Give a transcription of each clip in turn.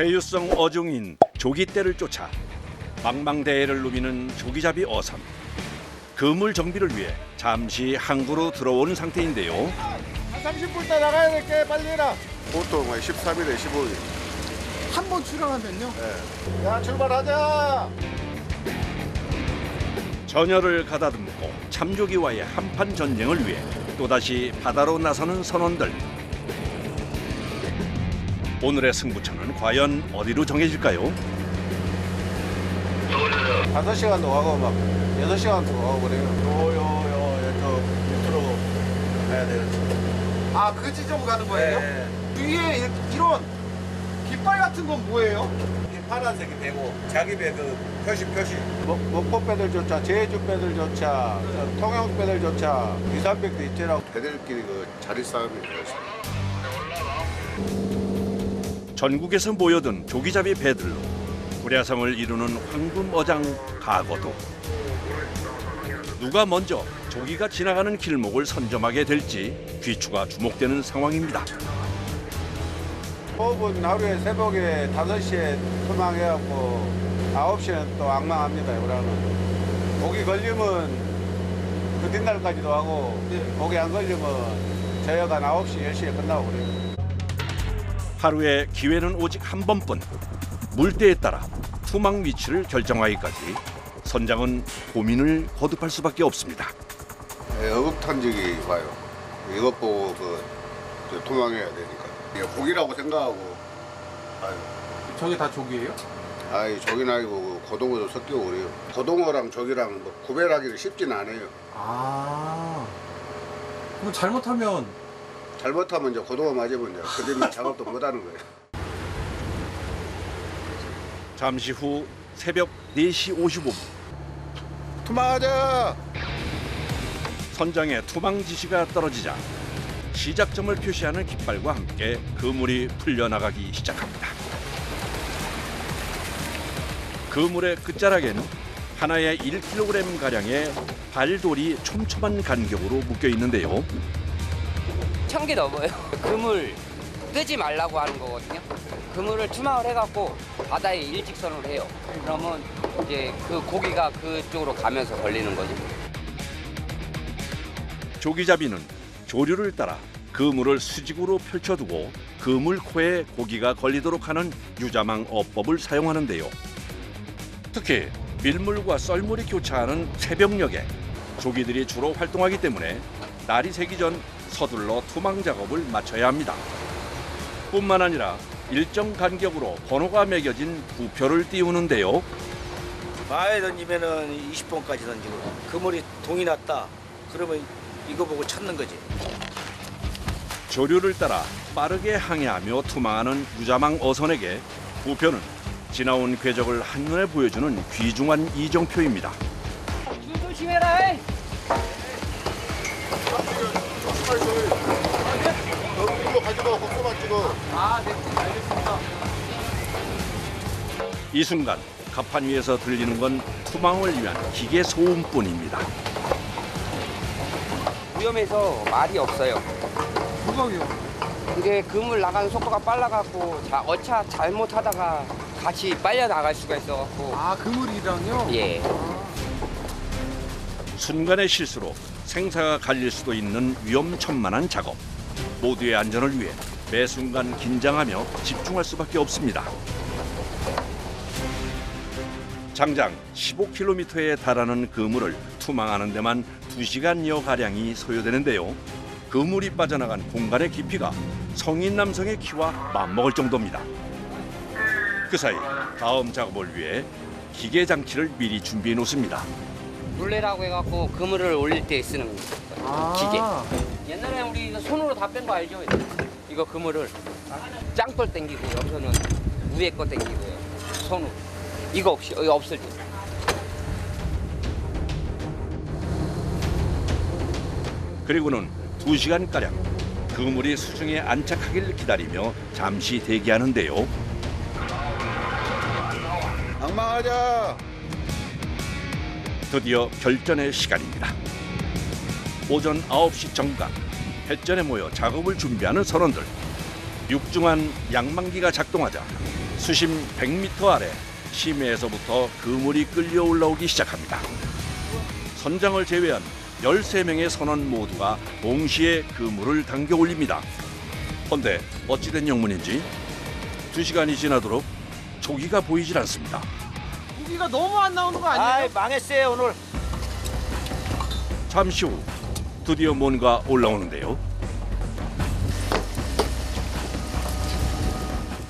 회유성 어종인 조기떼를 쫓아 망망대해를 누비는 조기잡이 어선. 그물 정비를 위해 잠시 항구로 들어오는 상태인데요. 한 30분 있다 나가야 될게 빨리 해라. 보통 13일에 15일. 한 번 출항하면요? 네. 야 출발하자. 전열을 가다듬고 참조기와의 한판 전쟁을 위해 또다시 바다로 나서는 선원들. 오늘의 승부처는 과연 어디로 정해질까요? 5시간도 가고 막 6시간도 가고 그래요. 저 밑으로 가야 돼요. 아 그 지점 가는 거예요? 네. 위에 이런 깃발 같은 건 뭐예요? 이 파란색이 배고 자기 배 그 표시. 목포 배들조차 제주 배들조차 통영 배들조차 200~300대 있더라고. 배들끼리 그 자리 싸움이 되었어요. 전국에서 모여든 조기잡이 배들로 구례성을 이루는 황금어장 가거도. 누가 먼저 조기가 지나가는 길목을 선점하게 될지 귀추가 주목되는 상황입니다. 호흡은 하루에 새벽에 5시에 투망해갖고 9시는 또 악망합니다. 여기는 고기 걸리면 그 뒷날까지도 하고 고기 안 걸리면 저녁 한 9시, 10시에 끝나고 그래요. 하루에 기회는 오직 한 번뿐. 물때에 따라 투망 위치를 결정하기까지 선장은 고민을 거듭할 수밖에 없습니다. 어급탄적이 봐요. 이것 보고 투망해야 되니까. 이게 고기라고 생각하고 아유. 저게 다 조기예요? 아이 조기는 아니고 고등어도 섞이고 그래요. 고등어랑 조기랑 뭐 구별하기는 쉽진 않아요. 아 그럼 잘못하면 잘못하면 이제 고등어 맞으면 이제 그다음에 작업도 못하는 거예요. 잠시 후 새벽 4시 55분. 투망하자. 선장의 투망 지시가 떨어지자 시작점을 표시하는 깃발과 함께 그물이 풀려나가기 시작합니다. 그물의 끝자락에는 하나의 1kg가량의 발돌이 촘촘한 간격으로 묶여 있는데요. 1000개 넘어요. 그물 뜨지 말라고 하는 거거든요. 그물을 투망을 해갖고 바다에 일직선으로 해요. 그러면 이제 그 고기가 그쪽으로 가면서 걸리는 거죠. 조기잡이는 조류를 따라 그물을 수직으로 펼쳐두고 그물 코에 고기가 걸리도록 하는 유자망 어법을 사용하는데요. 특히 밀물과 썰물이 교차하는 새벽녘에 조기들이 주로 활동하기 때문에 날이 새기 전 서둘러 투망 작업을 마쳐야 합니다. 뿐만 아니라 일정 간격으로 번호가 매겨진 부표를 띄우는데요. 마에 던지면은 20번까지 던지고 그물이 동이 났다 그러면 이거 보고 찾는 거지. 조류를 따라 빠르게 항해하며 투망하는 유자망 어선에게 부표는 지나온 궤적을 한눈에 보여주는 귀중한 이정표입니다. 줄 조심해라. 이거 가지고 호수만 찍어. 아, 네, 알겠습니다. 이 순간 갑판 위에서 들리는 건 투망을 위한 기계 소음뿐입니다. 위험해서 말이 없어요. 뭐가 위험? 이게 그물 나가는 속도가 빨라갖고 어차 잘못하다가 같이 빨려 나갈 수가 있어갖고. 아 그물이랑요? 예. 순간의 실수로 생사가 갈릴 수도 있는 위험천만한 작업. 모두의 안전을 위해 매 순간 긴장하며 집중할 수밖에 없습니다. 장장 15km에 달하는 그물을 투망하는 데만 2시간여가량이 소요되는데요. 그물이 빠져나간 공간의 깊이가 성인 남성의 키와 맞먹을 정도입니다. 그 사이 다음 작업을 위해 기계 장치를 미리 준비해 놓습니다. 룰레라고 해갖고 그물을 올릴 때 쓰는 기계. 옛날에 우리 이거 손으로 다 뺀 거 알죠? 이거 그물을 짱돌 당기고 여기서는 위에 거 당기고요. 손으로. 이거 없을 때. 그리고는 2시간가량 그물이 수중에 안착하길 기다리며 잠시 대기하는데요. 악망하자. 드디어 결전의 시간입니다. 오전 9시 정각 햇전에 모여 작업을 준비하는 선원들. 육중한 양망기가 작동하자 수심 100m 아래 심해에서부터 그물이 끌려 올라오기 시작합니다. 선장을 제외한 13명의 선원 모두가 동시에 그물을 당겨 올립니다. 헌데 어찌된 영문인지 2시간이 지나도록 조기가 보이질 않습니다. 고기가 너무 안 나오는 거 아니에요? 아이 망했어요 오늘. 잠시 후 드디어 뭔가 올라오는데요.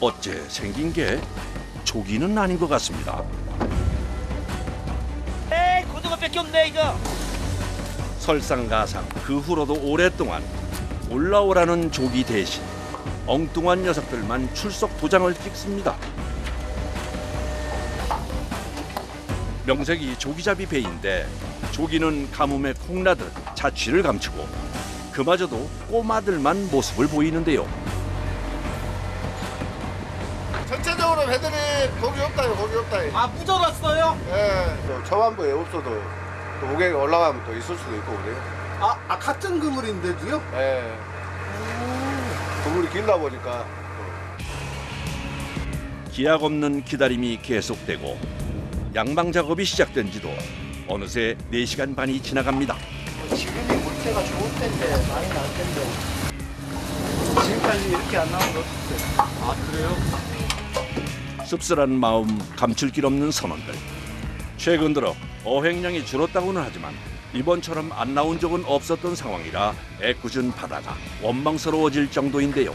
어째 생긴 게 조기는 아닌 것 같습니다. 에이 고등어밖에 없네 이거. 설상가상 그 후로도 오랫동안 올라오라는 조기 대신 엉뚱한 녀석들만 출석 도장을 찍습니다. 명색이 조기잡이 배인데 조기는 가뭄에 콩나듯 자취를 감추고 그마저도 꼬마들만 모습을 보이는데요. 전체적으로 배들이 고기 없다요, 고기 없다요. 아, 무져놨어요? 예. 초반부에 없어도 또 무게가 올라가면 또 있을 수도 있고 그래요. 아, 같은 그물인데도요? 예. 그물이 길다 보니까 기약 없는 기다림이 계속되고 양방 작업이 시작된 지도 어느새 4시간 반이 지나갑니다. 지금이 물때가 좋을 텐데 많이 날 텐데. 지금까지 이렇게 안 나온 거 없었어요. 아, 그래요? 씁쓸한 마음 감출 길 없는 선원들. 최근 들어 어획량이 줄었다고는 하지만 이번처럼 안 나온 적은 없었던 상황이라 애꿎은 바다가 원망스러워질 정도인데요.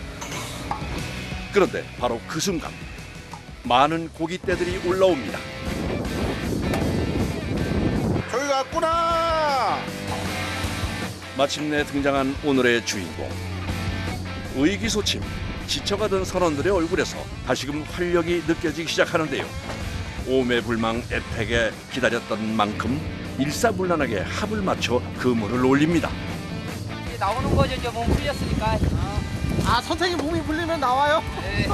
그런데 바로 그 순간 많은 고깃대들이 올라옵니다. 저기 갔구나. 마침내 등장한 오늘의 주인공. 의기소침, 지쳐가던 선원들의 얼굴에서 다시금 활력이 느껴지기 시작하는데요. 오매불망 애타게 기다렸던 만큼 일사불란하게 합을 맞춰 그물을 올립니다. 이제 나오는 거죠. 이제 몸 풀렸으니까. 아, 선생님 몸이 풀리면 나와요? 네.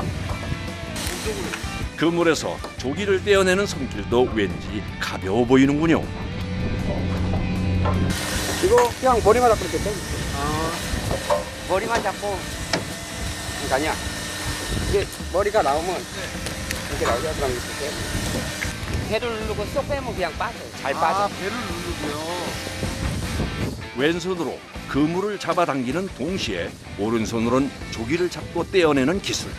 그물에서 조기를 떼어내는 손길도 왠지 가벼워 보이는군요. 이거 그냥 머리만 잡고 이렇게 떼. 머리만 잡고. 그러니까 이게 머리가 나오면 이렇게 나오죠. 그럼 이렇게 배를 누르고 쏙 빼면 그냥 빠져요. 잘 빠져. 아, 배를 누르고요. 왼손으로 그물을 잡아당기는 동시에 오른손으로는 조기를 잡고 떼어내는 기술.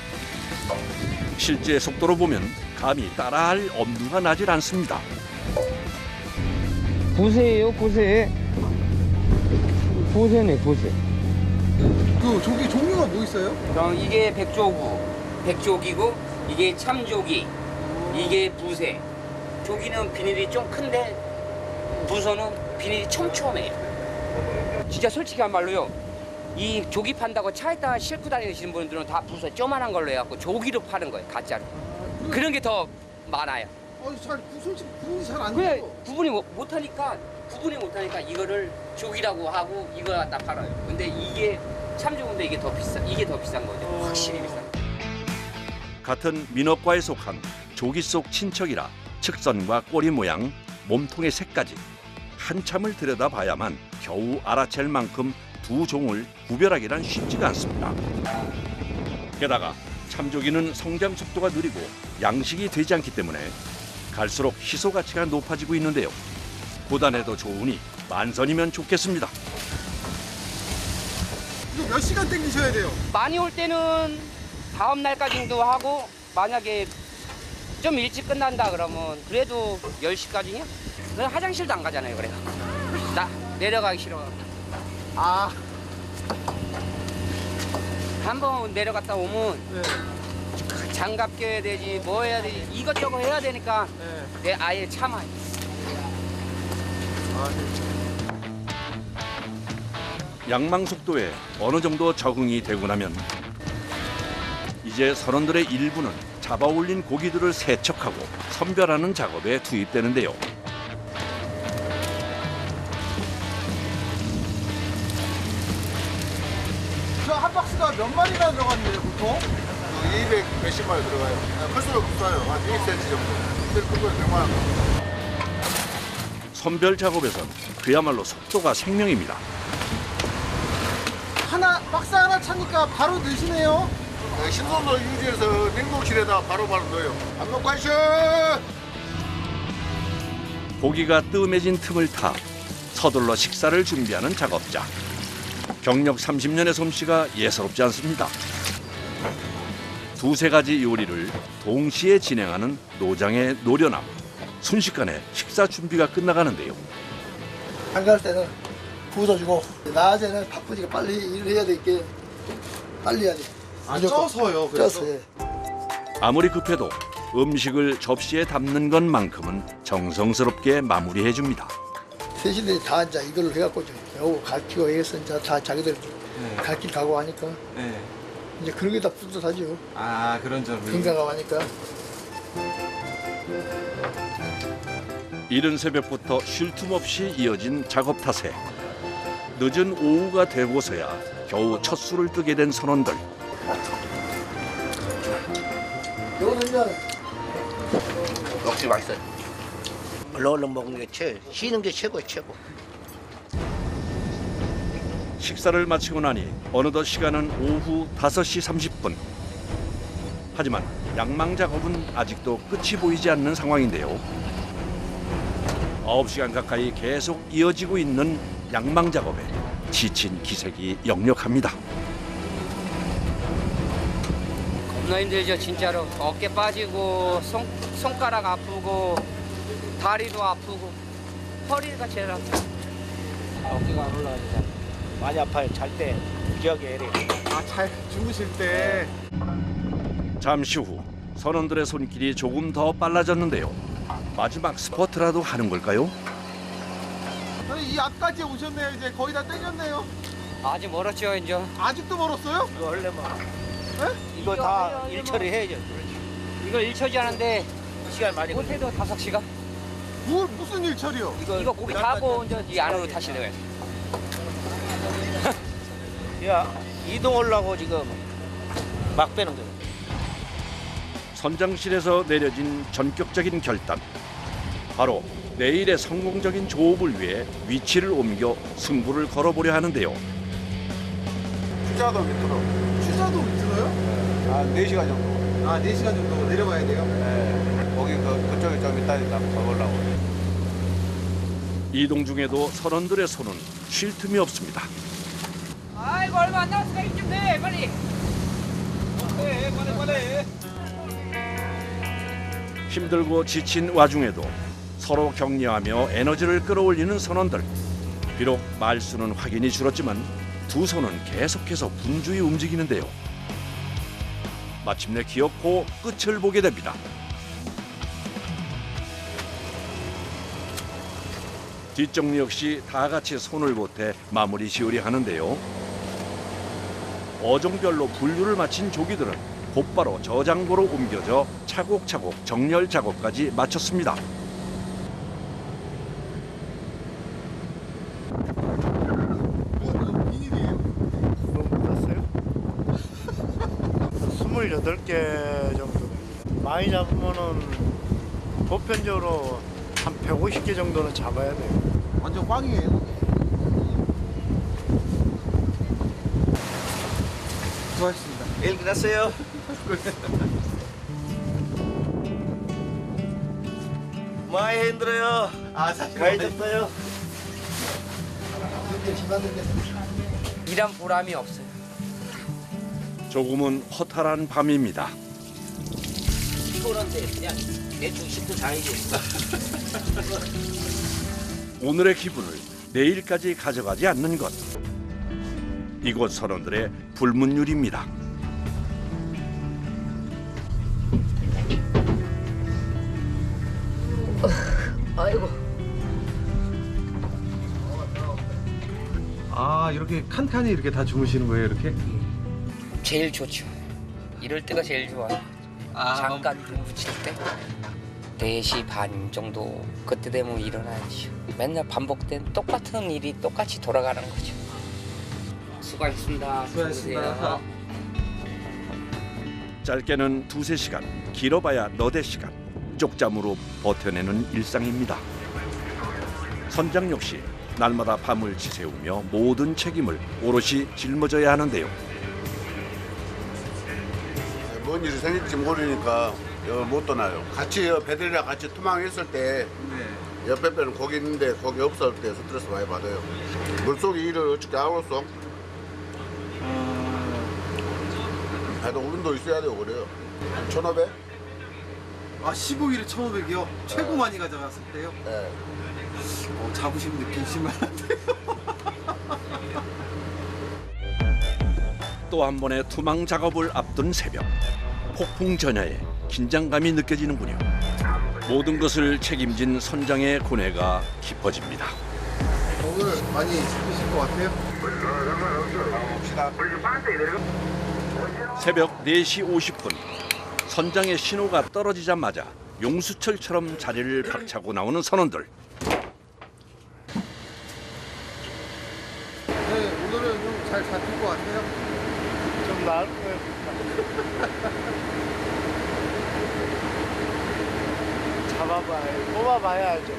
실제 속도로 보면 감히 따라할 엄두가 나질 않습니다. 보세요, 보세. 보세네, 보세. 그 조기 종류가 뭐 있어요? 그럼 이게 백조기고 이게 참조기, 이게 부세. 조기는 비닐이 좀 큰데 부서는 비닐이 촘촘해요. 진짜 솔직히 한 말로요. 이 조기 판다고 차에다가 싣고 다니시는 분들은 다 부서 쪼만한 걸로 해갖고 조기로 파는 거예요, 가짜로. 그런 게 더 많아요. 솔직히 구분이 잘 안 그래 돼요. 구분이 못하니까 이거를 조기라고 하고 이거 갖다 팔아요. 근데 이게 참조인데 이게 더 비싼 거죠. 확실히 비싼. 같은 민어과에 속한 조기 속 친척이라 측선과 꼬리 모양, 몸통의 색까지 한참을 들여다봐야만 겨우 알아챌 만큼 두 종을 구별하기란 쉽지가 않습니다. 게다가 참조기는 성장 속도가 느리고 양식이 되지 않기 때문에 갈수록 희소 가치가 높아지고 있는데요. 고단해도 좋으니 만선이면 좋겠습니다. 이거 몇 시간 땡기셔야 돼요? 많이 올 때는 다음 날까지도 하고 만약에 좀 일찍 끝난다 그러면 그래도 10시까지요? 그럼 화장실도 안 가잖아요. 그래. 나 내려가기 싫어. 아, 한번 내려갔다 오면 네. 장갑 껴야 되지 뭐 해야 되지 이것저것 해야 되니까 네. 내 아예 참아요. 아, 네. 양망 속도에 어느 정도 적응이 되고 나면 이제 선원들의 일부는 잡아올린 고기들을 세척하고 선별하는 작업에 투입되는데요. 저 한 박스가 몇 마리나 들어갔는데요, 보통? 200 몇십 마리 들어가요. 클수록 비싸요. 한 2cm 정도. 제일 큰 거는 100만 원. 선별 작업에선 그야말로 속도가 생명입니다. 박스 하나 차니까 바로 넣으시네요. 신선도 유지해서 냉동실에다 바로바로 넣어요. 한번 관심! 고기가 뜸해진 틈을 타 서둘러 식사를 준비하는 작업자. 경력 30년의 솜씨가 예사롭지 않습니다. 두세 가지 요리를 동시에 진행하는 노장의 노련함. 순식간에 식사 준비가 끝나가는데요. 한가할 때는 부숴주고 낮에는 바쁘니까 빨리 일을 해야 되니까 빨리 해야 돼. 아, 무조건. 쪄서요. 그래서? 쪄서 예. 아무리 급해도 음식을 접시에 담는 것만큼은 정성스럽게 마무리해 줍니다. 대신에 다 이제 이걸로 해갖고 요거 가르치고 해서 이제 다 자기들 갈 길 가고 하니까 네. 이제 그런 게 다 뿌듯하죠. 아, 그런 점이. 건강하고 하니까. 이른 새벽부터 쉴 틈 없이 이어진 작업 탓에 늦은 오후가 되고서야 겨우 첫 술을 뜨게 된 선원들. 요거는 이제 역시 맛있어요. 얼른 먹는 게 쉬는 게 최고예요, 최고. 식사를 마치고 나니 어느덧 시간은 오후 5시 30분. 하지만 양망 작업은 아직도 끝이 보이지 않는 상황인데요. 9시간 가까이 계속 이어지고 있는 양망 작업에 지친 기색이 역력합니다. 겁나 힘들죠, 진짜로. 어깨 빠지고 손가락 아프고 다리도 아프고 허리가 제일 아프고 어깨가 안 올라가죠. 많이 아파요. 잘 때 무지하게 해래. 아, 잘 주무실 때. 잠시 후 선원들의 손길이 조금 더 빨라졌는데요. 마지막 스퍼트라도 하는 걸까요? 아니, 이 앞까지 오셨네요. 이제 거의 다 땡겼네요. 아직 멀었죠, 이제. 아직도 멀었어요? 이거 하려면 네? 이거 다 일처리 해야죠. 이걸 일처리 하는데 시간 많이 걸려. 못해도 5시간? 무슨 일 처리요? 이거 고기 타고 이제 이 안으로 타시려고요. 야, 이동하려고 지금 막 빼는 거예요. 선장실에서 내려진 전격적인 결단. 바로 내일의 성공적인 조업을 위해 위치를 옮겨 승부를 걸어보려 하는데요. 추자도 밑으로 추자도 밑으로요? 한 4시간 정도. 아, 4시간 정도 내려가야 돼요? 네. 거기 그쪽에 좀 있다니까 한번 가보려고. 이동 중에도 선원들의 손은 쉴 틈이 없습니다. 아이고, 얼마 안 남았으니까 힘좀 내, 빨리. 빨리. 힘들고 지친 와중에도 서로 격려하며 에너지를 끌어올리는 선원들. 비록 말수는 확연히 줄었지만 두 손은 계속해서 분주히 움직이는데요. 마침내 기어코 끝을 보게 됩니다. 뒷정리 역시 다 같이 손을 보태 마무리 지으려 하는데요. 어종별로 분류를 마친 조기들은 곧바로 저장고로 옮겨져 차곡차곡 정렬 작업까지 마쳤습니다. 비닐이에요? 28개 정도. 많이 잡으면은 보편적으로 한 150개 정도는 잡아야 돼요. 완전 꽝이에요. 수고하셨습니다. 일 끝났어요. 많이 힘들어요. 아, 사실 많이 졌어요. 일한 보람이 없어요. 조금은 허탈한 밤입니다. 피곤한데 그냥 대충 쉴도 자야지. 오늘의 기분을 내일까지 가져가지 않는 것. 이곳 선원들의 불문율입니다. 아이고. 아, 이렇게 칸칸이 이렇게 다 주무시는 거예요, 이렇게? 제일 좋죠. 이럴 때가 제일 좋아요. 잠깐 좀 붙일 때 4시 반 정도 그때 되면 일어나야죠. 맨날 반복된 똑같은 일이 똑같이 돌아가는 거죠. 수고하셨습니다. 수고하셨습니다. 짧게는 2~3시간, 길어봐야 너댓 시간. 쪽잠으로 버텨내는 일상입니다. 선장 역시 날마다 밤을 지새우며 모든 책임을 오롯이 짊어져야 하는데요. 뭔 일이 생길지 모르니까 못 떠나요. 같이 배들이랑 같이 투망했을 때 옆에 배는 고기 있는데 고기 없을 때 스트레스 많이 받아요. 물속에 일을 어떻게 하겠어? 배도 운도 있어야 되고 그래요. 1,500? 아 15일에 1,500이요? 최고 많이 가져갔을 때요? 네. 자부심 느끼실 만한데요? 또 한 번의 투망 작업을 앞둔 새벽. 폭풍 전야에 긴장감이 느껴지는군요. 모든 것을 책임진 선장의 고뇌가 깊어집니다. 오늘 많이 힘드실 것 같아요? 새벽 4시 50분 선장의 신호가 떨어지자마자 용수철처럼 자리를 박차고 나오는 선원들. 네, 오늘은 좀 잘 잡힐 것 같아요? 좀 나을 거예요. 뽑아봐야 알죠.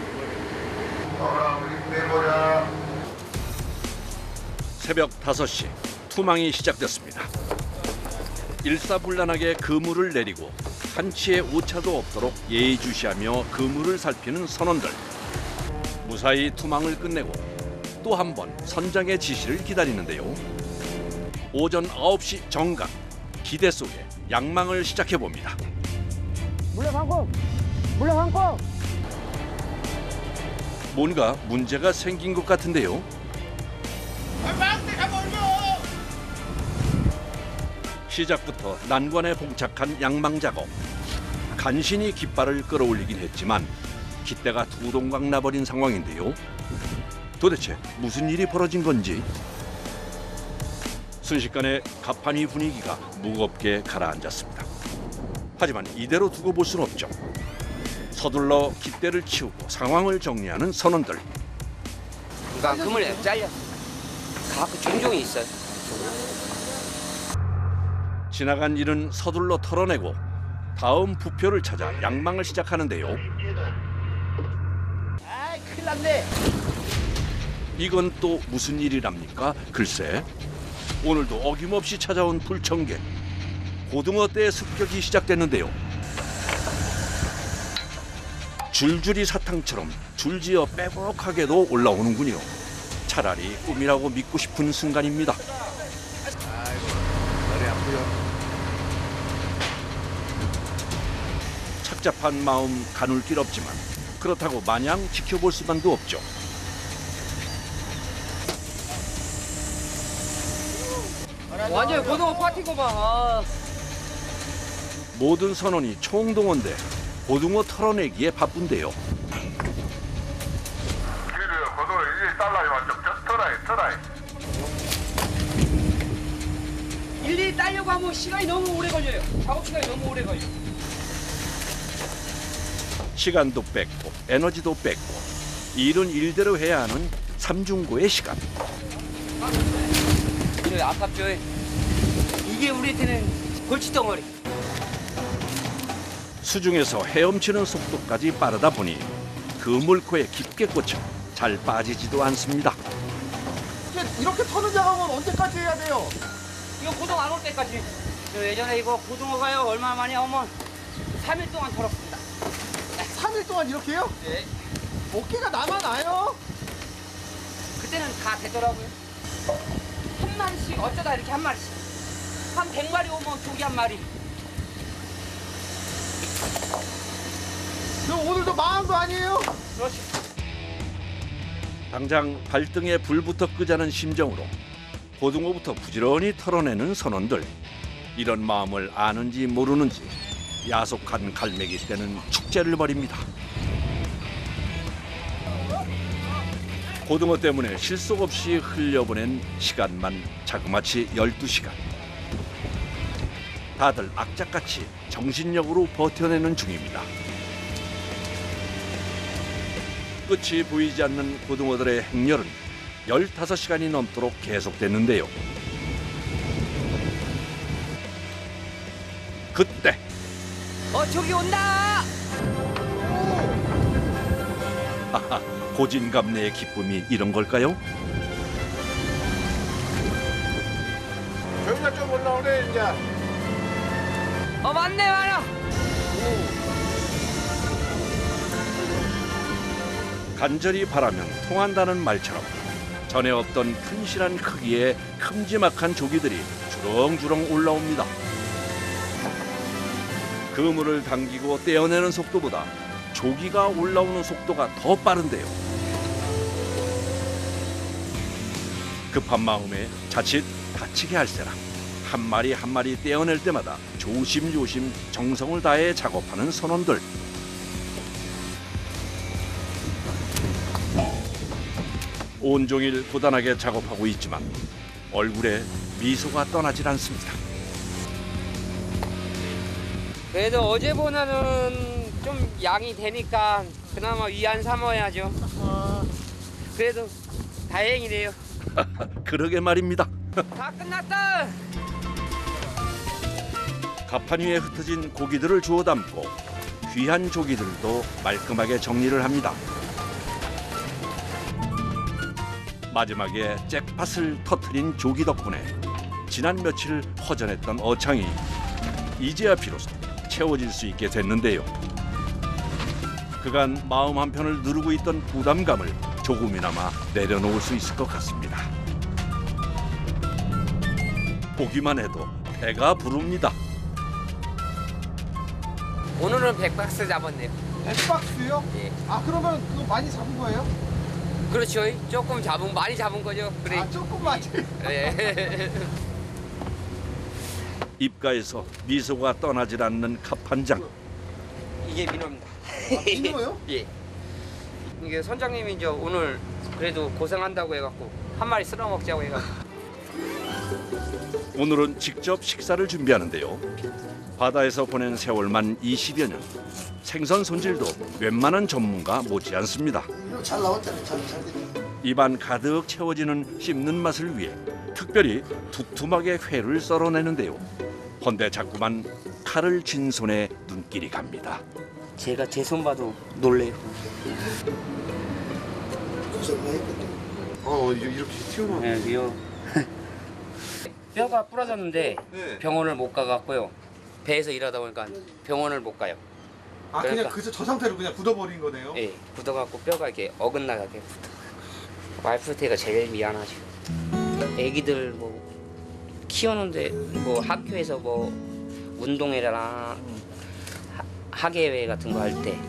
새벽 5시 투망이 시작됐습니다. 일사불란하게 그물을 내리고 한치의 오차도 없도록 예의주시하며 그물을 살피는 선원들. 무사히 투망을 끝내고 또 한 번 선장의 지시를 기다리는데요. 오전 9시 정각, 기대 속에 양망을 시작해봅니다. 물러감고! 뭔가 문제가 생긴 것 같은데요. 시작부터 난관에 봉착한 양망 작업. 간신히 깃발을 끌어올리긴 했지만 깃대가 두 동강 나버린 상황인데요. 도대체 무슨 일이 벌어진 건지. 순식간에 갑판이 분위기가 무겁게 가라앉았습니다. 하지만 이대로 두고 볼 수는 없죠. 서둘러 깃대를 치우고 상황을 정리하는 선원들. 그러니까 그물에 잘려. 갖고 종종이 있어요. 지나간 일은 서둘러 털어내고 다음 부표를 찾아 양망을 시작하는데요. 아이, 큰일 났네. 이건 또 무슨 일이랍니까? 글쎄, 오늘도 어김없이 찾아온 불청객. 고등어떼의 습격이 시작됐는데요. 줄줄이 사탕처럼 줄지어 빼곡하게도 올라오는군요. 차라리 꿈이라고 믿고 싶은 순간입니다. 머리 아프요. 착잡한 마음 가눌 길 없지만 그렇다고 마냥 지켜볼 수만도 없죠. 완전 고등어 파티고 봐. 모든 선원이 총동원돼 고등어 털어내기에 바쁜데요. 일일이 따려고 하면 시간이 너무 오래 걸려요. 작업 시간이 너무 오래 걸려. 시간도 뺏고 에너지도 뺏고 일은 일대로 해야 하는 삼중고의 시간. 아깝죠. 이게 우리한테는 골칫덩어리. 수중에서 헤엄치는 속도까지 빠르다 보니 그물코에 깊게 꽂혀 잘 빠지지도 않습니다. 이렇게 터는 작업은 언제까지 해야 돼요? 이거 고등어 안 올 때까지. 저 예전에 이거 고등어가요 얼마 만에 오면 3일 동안 털었습니다. 3일 동안 이렇게요? 네. 어깨가 남아나요? 그때는 다 되더라고요. 한 마리씩 어쩌다 이렇게 한 마리씩. 한 100마리 오면 조기 한 마리. 그럼 오늘도 망한 거 아니에요? 그렇지. 당장 발등에 불부터 끄자는 심정으로 고등어부터 부지런히 털어내는 선원들. 이런 마음을 아는지 모르는지 야속한 갈매기 떼는 축제를 벌입니다. 고등어 때문에 실속 없이 흘려보낸 시간만 자그마치 12시간. 다들 악착같이 정신력으로 버텨내는 중입니다. 끝이 보이지 않는 고등어들의 행렬은 15시간이 넘도록 계속됐는데요. 그때 저기 온다. 하하, 고진감래의 기쁨이 이런 걸까요? 저희가 좀 올라오네 이제. 맞네, 많아. 간절히 바라면 통한다는 말처럼 전에 없던 튼실한 크기의 큼지막한 조기들이 주렁주렁 올라옵니다. 그물을 당기고 떼어내는 속도보다 조기가 올라오는 속도가 더 빠른데요. 급한 마음에 자칫 다치게 할세라 한 마리 한 마리 떼어낼 때마다 조심조심 정성을 다해 작업하는 선원들. 온종일 고단하게 작업하고 있지만 얼굴에 미소가 떠나질 않습니다. 그래도 어제보다는 좀 양이 되니까 그나마 위안 삼아야죠. 그래도 다행이네요. 그러게 말입니다. 다 끝났다. 가판 위에 흩어진 고기들을 주워 담고 귀한 조기들도 말끔하게 정리를 합니다. 마지막에 잭팟을 터트린 조기 덕분에 지난 며칠 허전했던 어창이 이제야 비로소 채워질 수 있게 됐는데요. 그간 마음 한편을 누르고 있던 부담감을 조금이나마 내려놓을 수 있을 것 같습니다. 보기만 해도 배가 부릅니다. 오늘은 100박스 잡았네요. 100박스요? 예. 아 그러면 그거 많이 잡은 거예요? 그렇죠. 조금 잡은, 많이 잡은 거죠. 그래. 아 조금만. 예. 입가에서 미소가 떠나질 않는 갑판장. 이게 민어입니다. 민어요? 예. 이게 선장님이 이제 오늘 그래도 고생한다고 해갖고 한 마리 쓸어 먹자고 해갖고. 오늘은 직접 식사를 준비하는데요. 바다에서 보낸 세월만 20여 년. 생선 손질도 웬만한 전문가 못지않습니다. 이거 잘 나왔잖아요. 잘 됐죠. 입안 가득 채워지는 씹는 맛을 위해 특별히 두툼하게 회를 썰어내는데요. 헌데 자꾸만 칼을 쥔 손에 눈길이 갑니다. 제가 제 손 봐도 놀래요. 고생 많이 했거든요. 이렇게 튀어나와. 네, 미워. 뼈가 부러졌는데 네. 병원을 못 가갖고요. 배에서 일하다 보니까 병원을 못 가요. 아 그냥 그러니까. 그저 저 상태로 그냥 굳어버린 거네요. 예, 굳어갖고 뼈가 이렇게 어긋나게 굳어. 와이프한테가 제일 미안하죠. 애기들 뭐 키우는데 뭐 학교에서 뭐 운동회나 학예회 같은 거 할 때 네.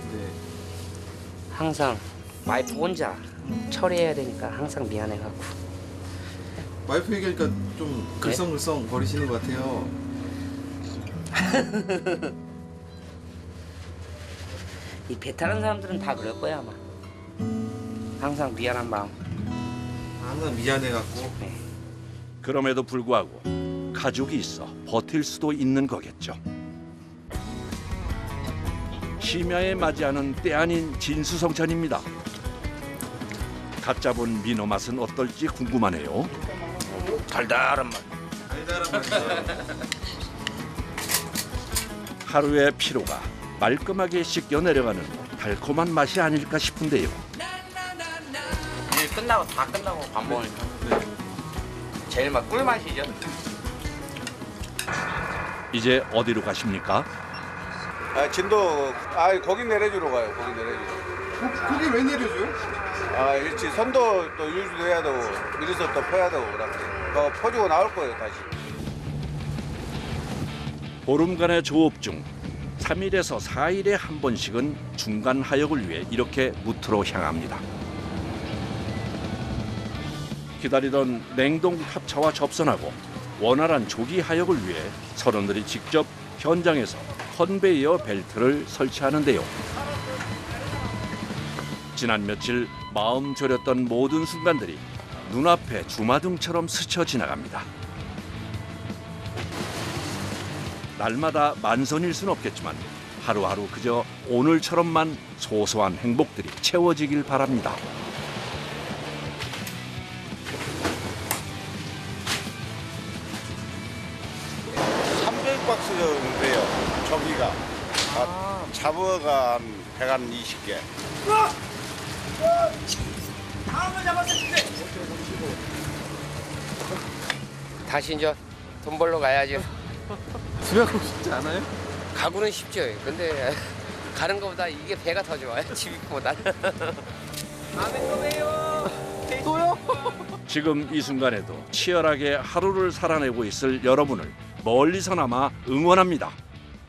항상 와이프 혼자 처리해야 되니까 항상 미안해갖고. 와이프 얘기하니까 좀 글썽글썽 거리시는 것 같아요. 이 배 타는 사람들은 다 그럴 거야 아마. 항상 미안한 마음. 항상 미안해갖고. 네. 그럼에도 불구하고 가족이 있어 버틸 수도 있는 거겠죠. 심야에 맞이하는 때 아닌 진수성찬입니다. 갓 잡은 민어 맛은 어떨지 궁금하네요. 달달한 맛. 달달한 맛이요. 하루의 피로가 말끔하게 씻겨 내려가는 달콤한 맛이 아닐까 싶은데요. 일 끝나고 다 끝나고 밥 먹으니까 제일 막 꿀맛이죠. 이제 어디로 가십니까? 진도 거기 내려주러 가요. 거기 내려주러. 거기 왜 내려줘요? 일찍 선도 또 유지해야 되고 미리서 또 퍼야 되고 그렇게 퍼주고 나올 거예요 다시. 보름간의 조업 중 3일에서 4일에 한 번씩은 중간 하역을 위해 이렇게 무트로 향합니다. 기다리던 냉동 합차와 접선하고 원활한 조기 하역을 위해 선원들이 직접 현장에서 컨베이어 벨트를 설치하는데요. 지난 며칠 마음 졸였던 모든 순간들이 눈앞에 주마등처럼 스쳐 지나갑니다. 날마다 만선일 수는 없겠지만 하루하루 그저 오늘처럼만 소소한 행복들이 채워지길 바랍니다. 박스 정도 돼요. 저기가. 잡어가 한 120개. 다시 이제 돈 벌러 가야죠. 집에 가고 싶지 않아요? 가구는 쉽죠. 근데 가는 것보다 이게 배가 더 좋아요. 집보다. 다음에 또 봬요. 또요? 지금 이 순간에도 치열하게 하루를 살아내고 있을 여러분을 멀리서나마 응원합니다.